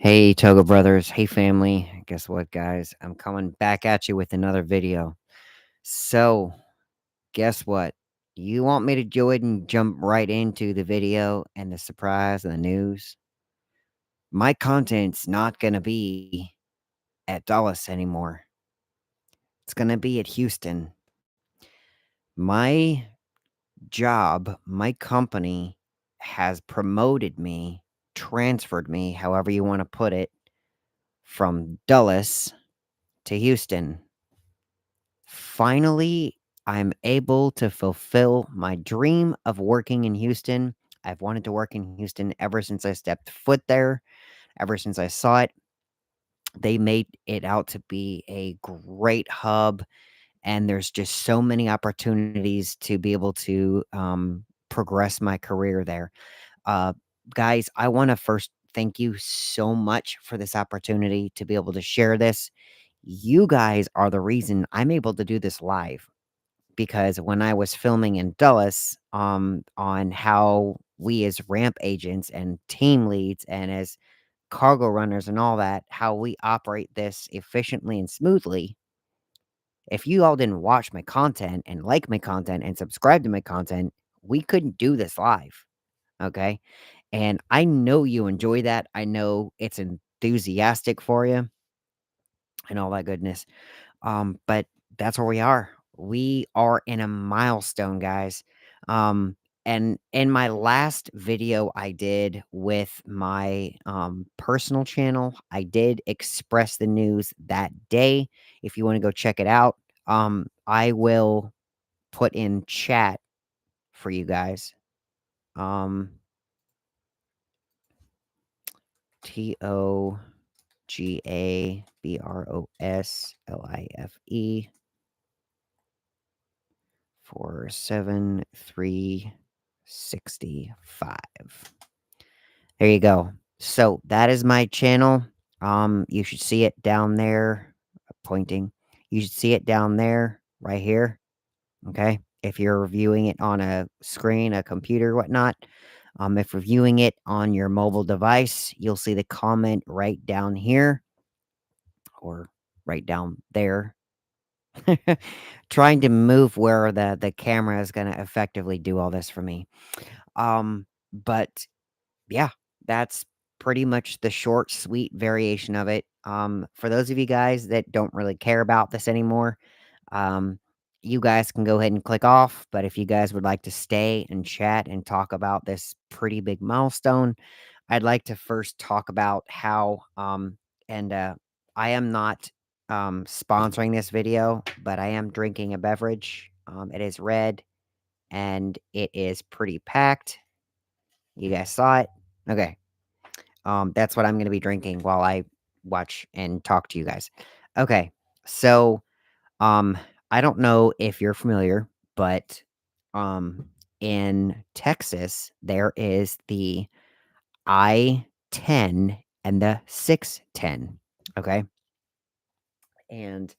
Hey, Togo Brothers. Hey, family. Guess what, guys? I'm coming back at you with another video. So, guess what? You want me to go ahead and jump right into the video and the surprise and the news? My content's not going to be at Dallas anymore. It's going to be at Houston. My job, my company has promoted me, transferred me, however you want to put it, from Dulles to Houston. Finally, I'm able to fulfill my dream of working in Houston. I've wanted to work in Houston ever since I stepped foot there, ever since I saw it. They made it out to be a great hub, and there's just so many opportunities to be able to progress my career there. Uh, Guys, I want to first thank you so much for this opportunity to be able to share this. You guys are the reason I'm able to do this live because when I was filming in Dulles, on how we as ramp agents and team leads and as cargo runners and all that, how we operate this efficiently and smoothly. If you all didn't watch my content and like my content and subscribe to my content, we couldn't do this live. Okay. And I know you enjoy that. I know it's enthusiastic for you and all that goodness. But that's where we are. We are in a milestone, guys. Um, and in my last video I did with my personal channel, I did express the news that day. If you want to go check it out, I will put in chat for you guys. TOGABROSLIFE 47365. There you go. So that is my channel. You should see it down there. Pointing. You should see it down there, right here. Okay. If you're reviewing it on a screen, a computer, whatnot. If reviewing it on your mobile device, you'll see the comment right down here or right down there. Trying to move where the camera is gonna effectively do all this for me. But yeah, that's pretty much the short, sweet variation of it. For those of you guys that don't really care about this anymore, um, you guys can go ahead and click off. But if you guys would like to stay and chat and talk about this pretty big milestone, I'd like to first talk about how and I am not sponsoring this video, but I am drinking a beverage. It is red and it is pretty packed. You guys saw it. Okay. That's what I'm gonna be drinking while I watch and talk to you guys. Okay. So um I don't know if you're familiar, but um in Texas there is the I-10 and the 610. Okay. And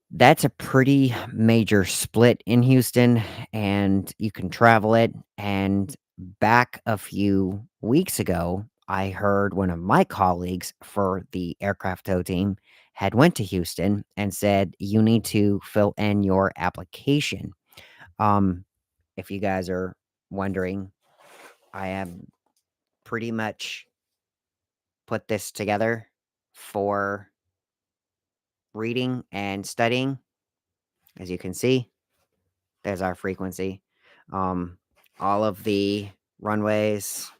that's a pretty major split in Houston, and you can travel it. And back a few weeks ago, I heard one of my colleagues for the aircraft tow team had went to Houston and said, "You need to fill in your application." Um, if you guys are wondering, I have pretty much put this together for reading and studying. As you can see, there's our frequency. Um, all of the runways,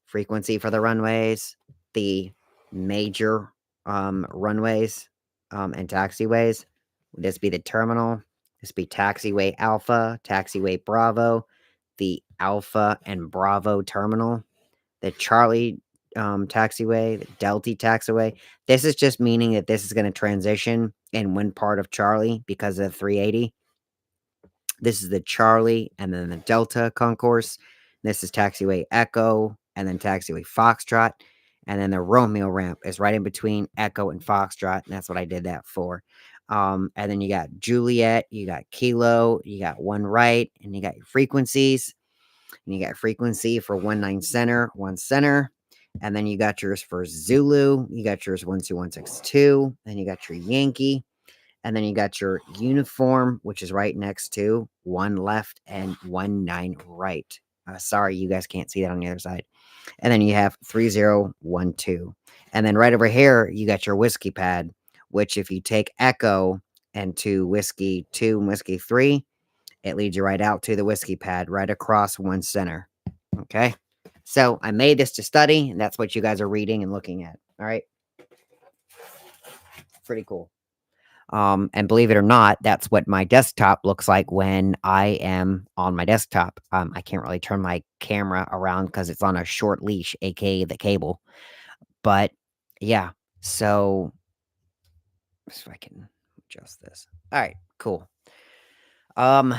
frequency for the runways, the major runways and taxiways. Would this be the terminal? This be taxiway Alpha, taxiway Bravo, the Alpha and Bravo terminal, the Charlie taxiway, the Delta taxiway. This is just meaning that this is going to transition in one part of Charlie because of 380. This is the Charlie and then the Delta concourse. This is taxiway Echo and then taxiway Foxtrot. And then the Romeo ramp is right in between Echo and Foxtrot. And that's what I did that for. And then you got Juliet, you got Kilo, you got one right, and you got your frequencies. And you got frequency for 19 center, one center. And then you got yours for Zulu. You got yours 12162. Then you got your Yankee. And then you got your uniform, which is right next to one left and 1 9 right. Sorry, you guys can't see that on the other side. And then you have 3012. And then right over here, you got your whiskey pad, which if you take Echo and to whiskey 2 and whiskey 3, it leads you right out to the whiskey pad right across one center. Okay. So I made this to study, and that's what you guys are reading and looking at. All right. Pretty cool. And believe it or not, that's what my desktop looks like when I am on my desktop. I can't really turn my camera around because it's on a short leash, aka the cable. But yeah, so if I can adjust this. All right, cool. Um,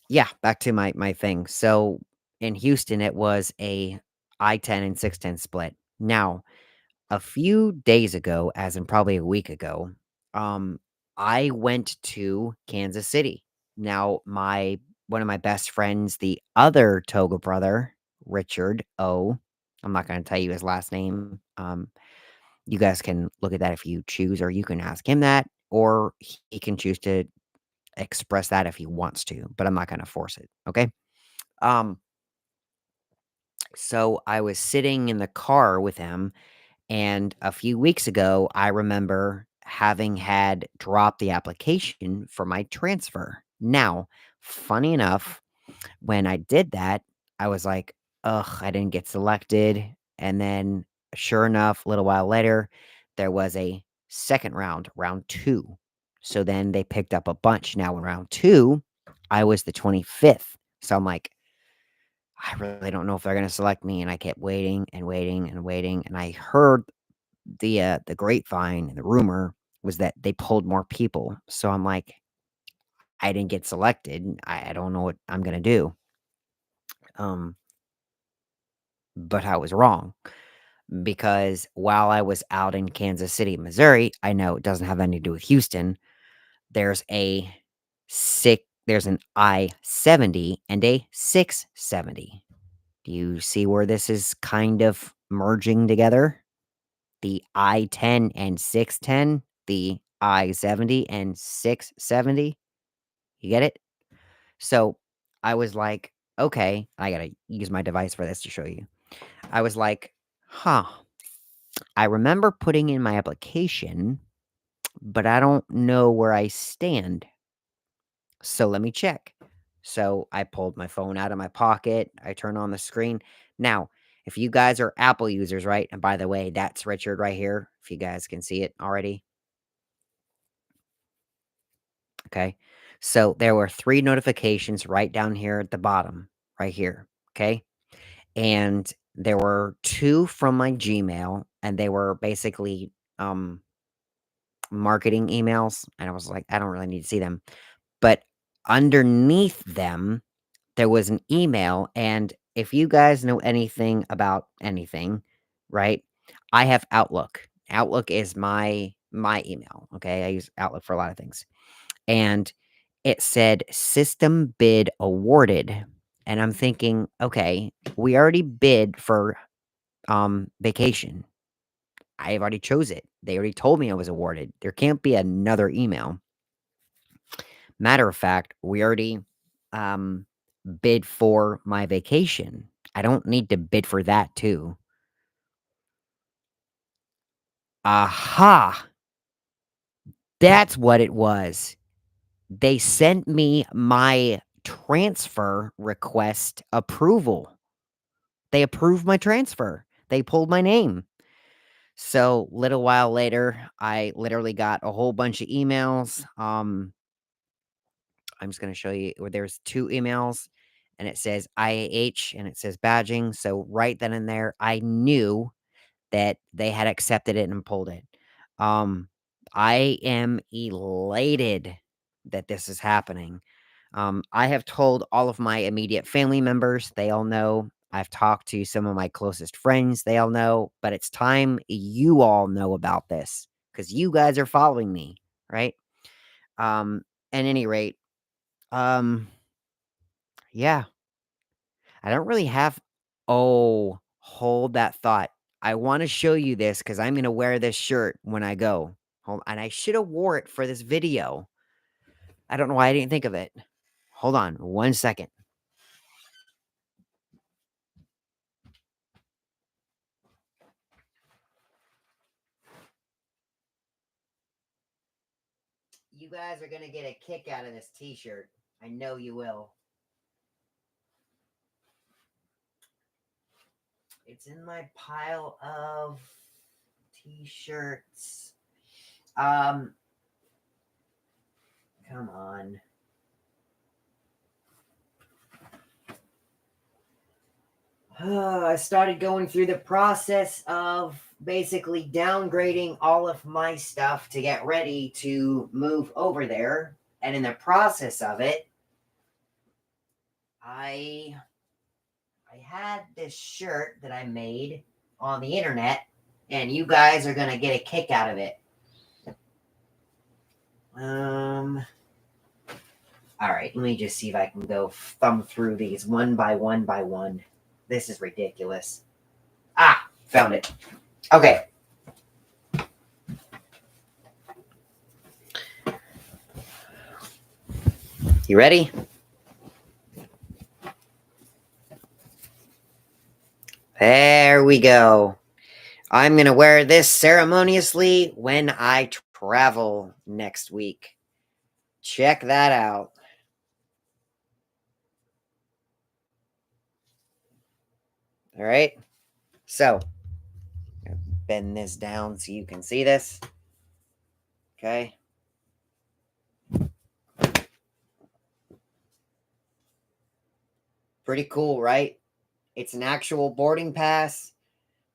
yeah, back to my thing. So in Houston, it was a I-10 and 610 split. Now, a few days ago, as in probably a week ago, um, I went to Kansas City. Now, my one of my best friends, the other Toga brother, Richard O. I'm not going to tell you his last name. You guys can look at that if you choose, or you can ask him that, or he can choose to express that if he wants to, but I'm not going to force it. Okay. Um, so I was sitting in the car with him. And a few weeks ago, I remember having had dropped the application for my transfer. Now, funny enough, when I did that, I was like, ugh, I didn't get selected. And then, sure enough, a little while later, there was a second round, round two. So then they picked up a bunch. Now, in round two, I was the 25th. So I'm like, I really don't know if they're going to select me. And I kept waiting and waiting and waiting. And I heard the grapevine and the rumor was that they pulled more people. So I'm like, I didn't get selected. I don't know what I'm gonna do. Um, but I was wrong because while I was out in Kansas City, Missouri, I know it doesn't have anything to do with Houston. There's a there's an I-70 and a 670. Do you see where this is kind of merging together? The I-10 and 610, the I-70 and 670. You get it? So I was like, okay, I gotta use my device for this to show you. I was like, huh, I remember putting in my application, but I don't know where I stand. So let me check. So I pulled my phone out of my pocket. I turned on the screen. Now, if you guys are Apple users, right? And by the way, that's Richard right here. If you guys can see it already. Okay. So there were 3 notifications right down here at the bottom, right here. Okay. And there were 2 from my Gmail, and they were basically marketing emails. And I was like, I don't really need to see them. But underneath them, there was an email. And if you guys know anything about anything, right? I have Outlook. Outlook is my email. Okay. I use Outlook for a lot of things. And it said system bid awarded. And I'm thinking, okay, we already bid for vacation. I've already chose it. They already told me I was awarded. There can't be another email. Matter of fact, we already um bid for my vacation. I don't need to bid for that too. Aha! That's what it was. They sent me my transfer request approval. They approved my transfer. They pulled my name. So, little while later, I literally got a whole bunch of emails. I'm just gonna show you where there's 2 emails, and it says IAH and it says badging. So right then and there, I knew that they had accepted it and pulled it. Um, I am elated that this is happening. I have told all of my immediate family members, they all know. I've talked to some of my closest friends, they all know, but it's time you all know about this because you guys are following me, right? At any rate, um, yeah, I don't really have. Oh, hold that thought. I want to show you this because I'm going to wear this shirt when I go home. And I should have wore it for this video. I don't know why I didn't think of it. Hold on 1 second. You guys are going to get a kick out of this t-shirt. I know you will. It's in my pile of t-shirts. Come on. I started going through the process of basically downgrading all of my stuff to get ready to move over there. And in the process of it, I had this shirt that I made on the internet, and you guys are going to get a kick out of it. All right, let me just see if I can go thumb through these one by one by one. This is ridiculous. Ah, found it. Okay. You ready? There we go. I'm going to wear this ceremoniously when I travel next week. Check that out. All right. So, bend this down so you can see this. Okay. Pretty cool, right? It's an actual boarding pass.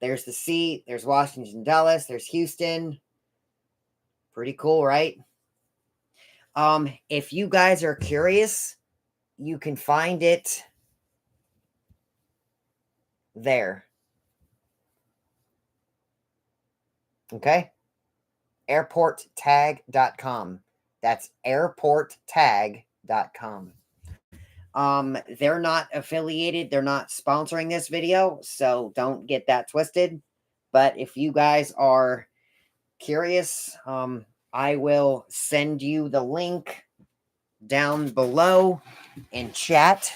There's the seat. There's Washington Dulles. There's Houston. Pretty cool, right? If you guys are curious, you can find it there. Okay? Airporttag.com. That's airporttag.com. They're not affiliated, they're not sponsoring this video, so don't get that twisted. But if you guys are curious, I will send you the link down below in chat.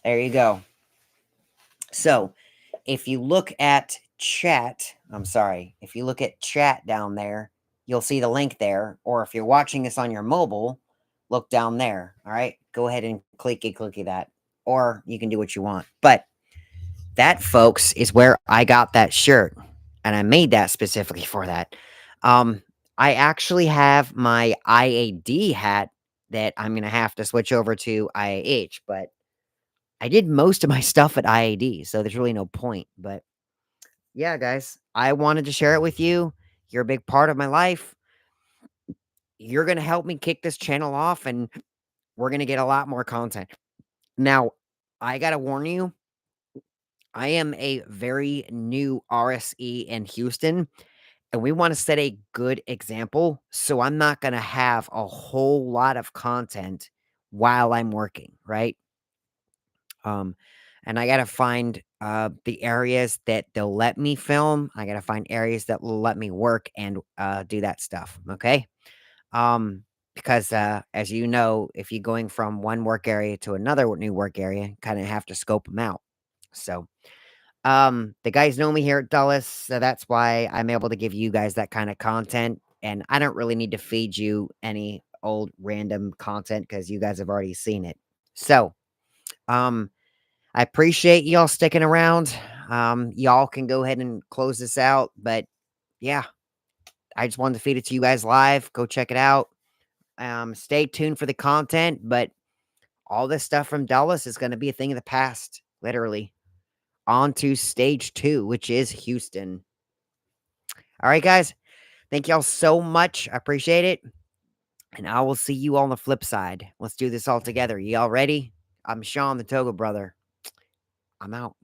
There you go. So, if you look at chat, if you look at chat down there, you'll see the link there. Or if you're watching this on your mobile, look down there. All right. Go ahead and clicky that. Or you can do what you want. But that, folks, is where I got that shirt. And I made that specifically for that. I actually have my IAD hat that I'm going to have to switch over to IAH. But I did most of my stuff at IAD, so there's really no point. But yeah, guys, I wanted to share it with you. You're a big part of my life. You're going to help me kick this channel off, and we're going to get a lot more content. Now, I got to warn you, I am a very new RSE in Houston, and we want to set a good example. So I'm not going to have a whole lot of content while I'm working, right? And I gotta find the areas that they'll let me film. I gotta find areas that will let me work and do that stuff. Okay. Because as you know, if you're going from one work area to another new work area, kind of have to scope them out. So the guys know me here at Dulles, so that's why I'm able to give you guys that kind of content. And I don't really need to feed you any old random content because you guys have already seen it. So I appreciate y'all sticking around. Y'all can go ahead and close this out. But yeah, I just wanted to feed it to you guys live. Go check it out. Stay tuned for the content. But all this stuff from Dulles is going to be a thing of the past, literally. On to stage 2, which is Houston. All right, guys. Thank y'all so much. I appreciate it. And I will see you on the flip side. Let's do this all together. Y'all ready? I'm Sean, the Toga Brother. I'm out.